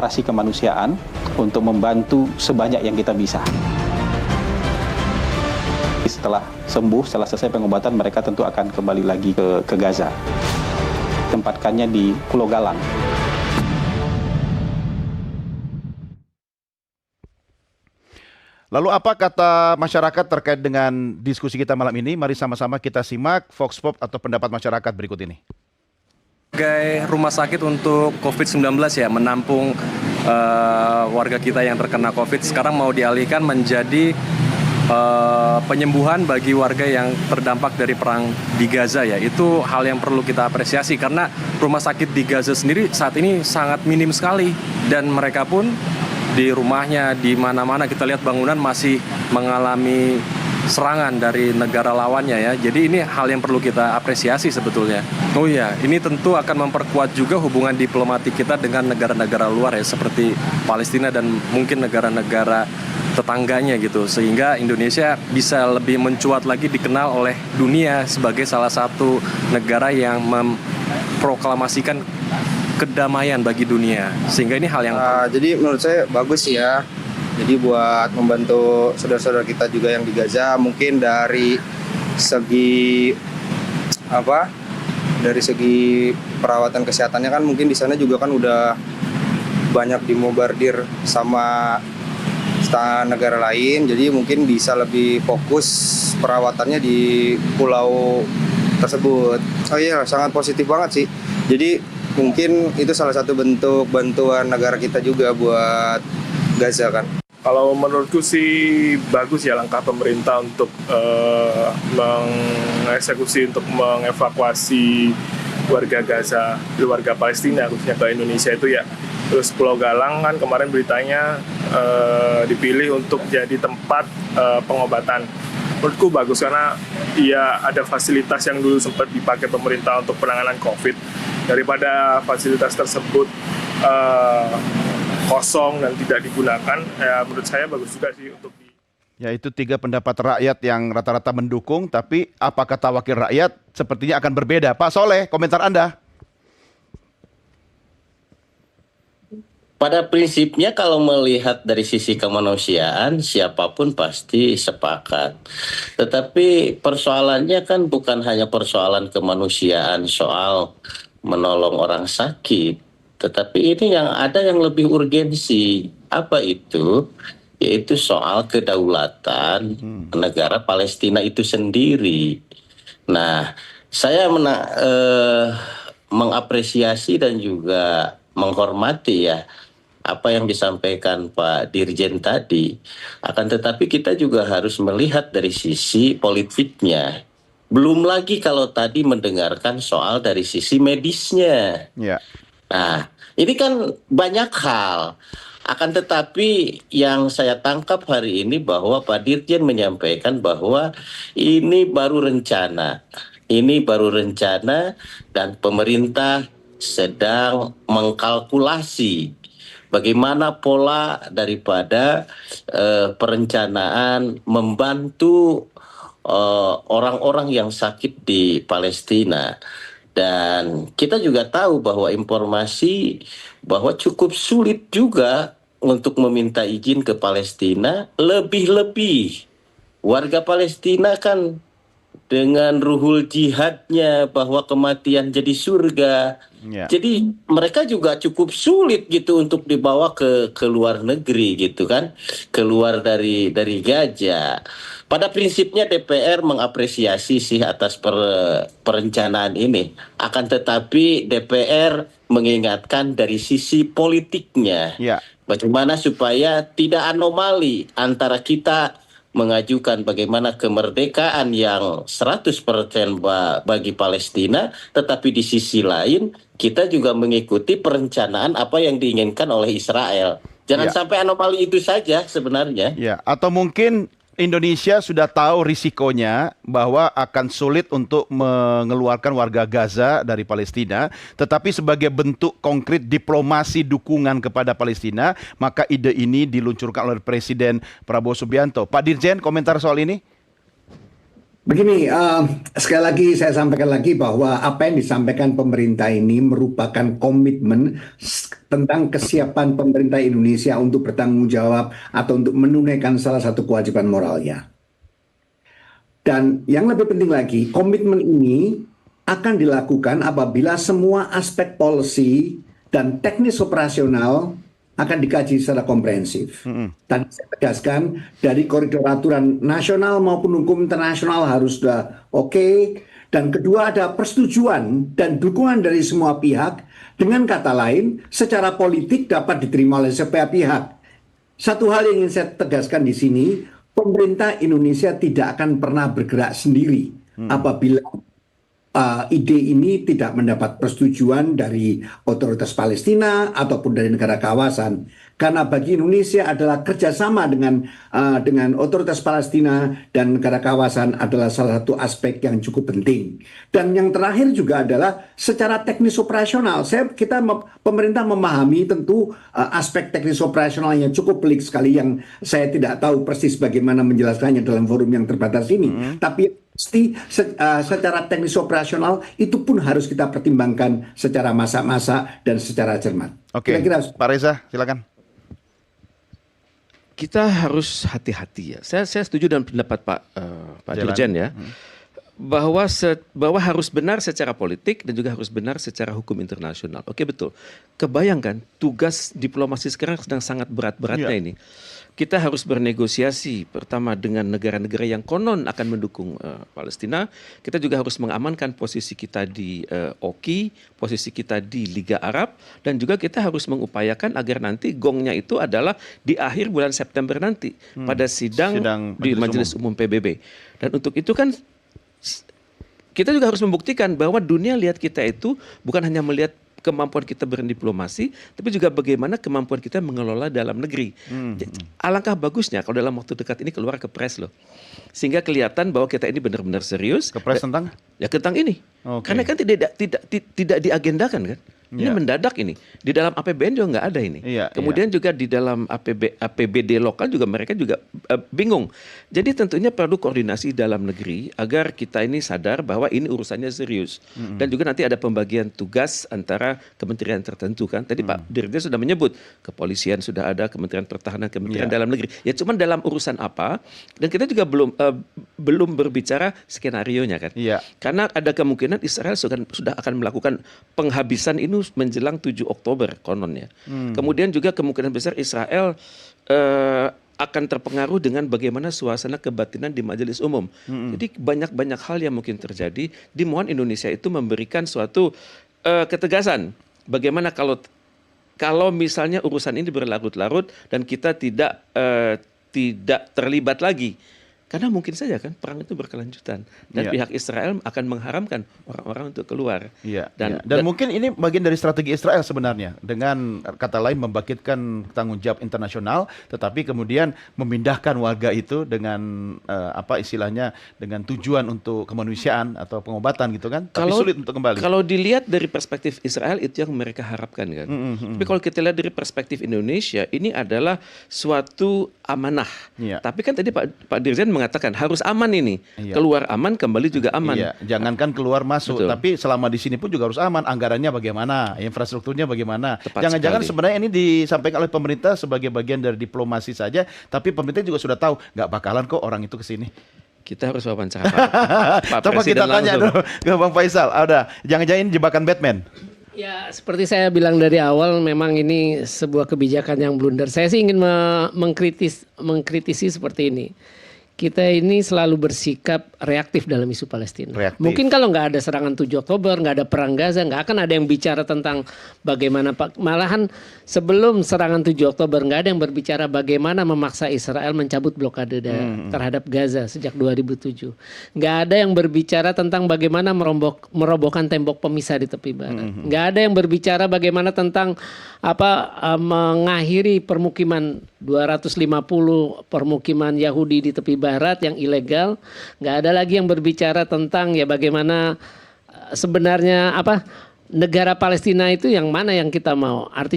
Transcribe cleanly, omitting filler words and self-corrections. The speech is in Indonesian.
narasi kemanusiaan untuk membantu sebanyak yang kita bisa. Setelah sembuh, setelah selesai pengobatan, mereka tentu akan kembali lagi ke Gaza. Tempatkannya di Pulau Galang. Lalu apa kata masyarakat terkait dengan diskusi kita malam ini? Mari sama-sama kita simak Vox Pop atau pendapat masyarakat berikut ini. Sebagai rumah sakit untuk COVID-19 ya, menampung warga kita yang terkena COVID, sekarang mau dialihkan menjadi penyembuhan bagi warga yang terdampak dari perang di Gaza ya. Itu hal yang perlu kita apresiasi karena rumah sakit di Gaza sendiri saat ini sangat minim sekali, dan mereka pun di rumahnya, di mana-mana kita lihat bangunan masih mengalami serangan dari negara lawannya ya. Jadi ini hal yang perlu kita apresiasi sebetulnya. Oh iya, ini tentu akan memperkuat juga hubungan diplomatik kita dengan negara-negara luar ya, seperti Palestina dan mungkin negara-negara tetangganya gitu, sehingga Indonesia bisa lebih mencuat lagi, dikenal oleh dunia sebagai salah satu negara yang memproklamasikan kedamaian bagi dunia, sehingga ini hal yang jadi menurut saya bagus ya. Jadi buat membantu saudara-saudara kita juga yang di Gaza, mungkin dari segi dari segi perawatan kesehatannya kan mungkin di sana juga kan udah banyak dimombardir sama negara lain, jadi mungkin bisa lebih fokus perawatannya di pulau tersebut. Oh iya, sangat positif banget sih. Jadi mungkin itu salah satu bentuk bantuan negara kita juga buat Gaza kan. Kalau menurutku sih bagus ya langkah pemerintah untuk mengeksekusi, untuk mengevakuasi warga Gaza, warga Palestina khususnya ke Indonesia itu ya. Terus Pulau Galang kan kemarin beritanya dipilih untuk jadi tempat pengobatan. Menurutku bagus karena ya ada fasilitas yang dulu sempat dipakai pemerintah untuk penanganan COVID. Daripada fasilitas tersebut kosong dan tidak digunakan, ya menurut saya bagus juga sih untuk Ya, itu 3 pendapat rakyat yang rata-rata mendukung, tapi apa kata wakil rakyat sepertinya akan berbeda. Pak Soleh, komentar Anda? Pada prinsipnya kalau melihat dari sisi kemanusiaan, siapapun pasti sepakat. Tetapi persoalannya kan bukan hanya persoalan kemanusiaan soal menolong orang sakit, tetapi ini yang ada yang lebih urgensi. Apa itu? Yaitu soal kedaulatan negara Palestina itu sendiri. Nah, saya mengapresiasi dan juga menghormati ya apa yang disampaikan Pak Dirjen tadi. Akan tetapi kita juga harus melihat dari sisi politiknya. Belum lagi kalau tadi mendengarkan soal dari sisi medisnya. Ya. Nah, ini kan banyak hal. Akan tetapi yang saya tangkap hari ini bahwa Pak Dirjen menyampaikan bahwa ini baru rencana. Ini baru rencana dan pemerintah sedang mengkalkulasi bagaimana pola daripada perencanaan membantu orang-orang yang sakit di Palestina. Dan kita juga tahu bahwa informasi bahwa cukup sulit juga untuk meminta izin ke Palestina, lebih-lebih warga Palestina kan dengan ruhul jihadnya bahwa kematian jadi surga. Ya. Jadi mereka juga cukup sulit gitu untuk dibawa ke luar negeri gitu kan, keluar dari Gaza. Pada prinsipnya DPR mengapresiasi sih atas perencanaan ini. Akan tetapi DPR mengingatkan dari sisi politiknya. Ya. Bagaimana supaya tidak anomali antara kita mengajukan bagaimana kemerdekaan yang 100% bagi Palestina, tetapi di sisi lain kita juga mengikuti perencanaan apa yang diinginkan oleh Israel. Jangan sampai anomali itu saja sebenarnya. Ya, atau mungkin Indonesia sudah tahu risikonya bahwa akan sulit untuk mengeluarkan warga Gaza dari Palestina, tetapi sebagai bentuk konkret diplomasi dukungan kepada Palestina, maka ide ini diluncurkan oleh Presiden Prabowo Subianto. Pak Dirjen, komentar soal ini? Begini, sekali lagi saya sampaikan lagi bahwa apa yang disampaikan pemerintah ini merupakan komitmen tentang kesiapan pemerintah Indonesia untuk bertanggung jawab atau untuk menunaikan salah satu kewajiban moralnya. Dan yang lebih penting lagi, komitmen ini akan dilakukan apabila semua aspek policy dan teknis operasional akan dikaji secara komprehensif. Tadi saya tegaskan, dari koridor aturan nasional maupun hukum internasional harus sudah oke. Dan kedua, ada persetujuan dan dukungan dari semua pihak. Dengan kata lain, secara politik dapat diterima oleh setiap pihak. Satu hal yang ingin saya tegaskan di sini, pemerintah Indonesia tidak akan pernah bergerak sendiri apabila ide ini tidak mendapat persetujuan dari otoritas Palestina ataupun dari negara kawasan. Karena bagi Indonesia adalah kerjasama dengan otoritas Palestina dan negara kawasan adalah salah satu aspek yang cukup penting. Dan yang terakhir juga adalah secara teknis operasional. Pemerintah memahami tentu aspek teknis operasional yang cukup pelik sekali yang saya tidak tahu persis bagaimana menjelaskannya dalam forum yang terbatas ini. Tapi secara teknis operasional itu pun harus kita pertimbangkan secara masak-masak dan secara cermat. Oke, Pak Reza, silakan. Kita harus hati-hati ya. Saya setuju dengan pendapat Pak Dirjen ya, bahwa harus benar secara politik dan juga harus benar secara hukum internasional. Oke, betul. Kebayangkan tugas diplomasi sekarang sedang sangat berat-beratnya ini. Kita harus bernegosiasi pertama dengan negara-negara yang konon akan mendukung Palestina. Kita juga harus mengamankan posisi kita di OKI, posisi kita di Liga Arab, dan juga kita harus mengupayakan agar nanti gongnya itu adalah di akhir bulan September nanti pada sidang di Majelis Umum PBB. Dan untuk itu kan kita juga harus membuktikan bahwa dunia lihat kita itu bukan hanya melihat kemampuan kita berdiplomasi, tapi juga bagaimana kemampuan kita mengelola dalam negeri. Alangkah bagusnya kalau dalam waktu dekat ini keluar ke pres loh, sehingga kelihatan bahwa kita ini benar-benar serius. Ke pres tentang? Ya tentang ini. Karena kan tidak diagendakan kan. Ini mendadak ini. Di dalam APBN juga nggak ada ini. Kemudian juga di dalam APBD lokal juga mereka juga bingung. Jadi tentunya perlu koordinasi dalam negeri agar kita ini sadar bahwa ini urusannya serius. Dan juga nanti ada pembagian tugas antara kementerian tertentu kan. Tadi Pak Dirjen sudah menyebut kepolisian sudah ada, Kementerian Pertahanan, Kementerian Dalam Negeri. Ya cuman dalam urusan apa? Dan kita juga belum berbicara skenarionya kan. Karena ada kemungkinan Israel sudah akan melakukan penghabisan ini menjelang 7 Oktober kononnya. Kemudian juga kemungkinan besar Israel akan terpengaruh dengan bagaimana suasana kebatinan di Majelis Umum. Jadi banyak hal yang mungkin terjadi. Dimohon Indonesia itu memberikan suatu ketegasan. Bagaimana kalau misalnya urusan ini berlarut-larut dan kita tidak terlibat lagi. Karena mungkin saja kan perang itu berkelanjutan dan pihak Israel akan mengharamkan orang-orang untuk keluar. Dan mungkin ini bagian dari strategi Israel sebenarnya, dengan kata lain membangkitkan tanggung jawab internasional, tetapi kemudian memindahkan warga itu dengan istilahnya dengan tujuan untuk kemanusiaan atau pengobatan gitu kan, tapi sulit untuk kembali. Kalau dilihat dari perspektif Israel itu yang mereka harapkan kan. Tapi kalau kita lihat dari perspektif Indonesia, ini adalah suatu amanah. Tapi kan tadi Pak Dirjen mengatakan harus aman ini. Keluar aman, kembali juga aman. Jangankan keluar masuk, tapi selama di sini pun juga harus aman. Anggarannya bagaimana, infrastrukturnya bagaimana. Jangan-jangan sebenarnya ini disampaikan oleh pemerintah sebagai bagian dari diplomasi saja, tapi pemerintah juga sudah tahu nggak bakalan kok orang itu ke sini. Kita harus wawancara Pak Coba Presiden kita tanya dulu ke Bang Faisal. Jangan-jangan ini jebakan Batman. Ya, seperti saya bilang dari awal, memang ini sebuah kebijakan yang blunder. Saya sih ingin mengkritisi seperti ini. Kita ini selalu bersikap reaktif dalam isu Palestina. Mungkin kalau nggak ada serangan 7 Oktober, nggak ada perang Gaza, nggak akan ada yang bicara tentang bagaimana, malahan sebelum serangan 7 Oktober nggak ada yang berbicara bagaimana memaksa Israel mencabut blokade terhadap Gaza sejak 2007. Nggak ada yang berbicara tentang bagaimana merobohkan tembok pemisah di tepi barat. Nggak ada yang berbicara bagaimana tentang mengakhiri permukiman 250 permukiman Yahudi di tepi barat yang ilegal. Nggak ada lagi yang berbicara tentang ya bagaimana sebenarnya negara Palestina itu yang mana yang kita mau. Artinya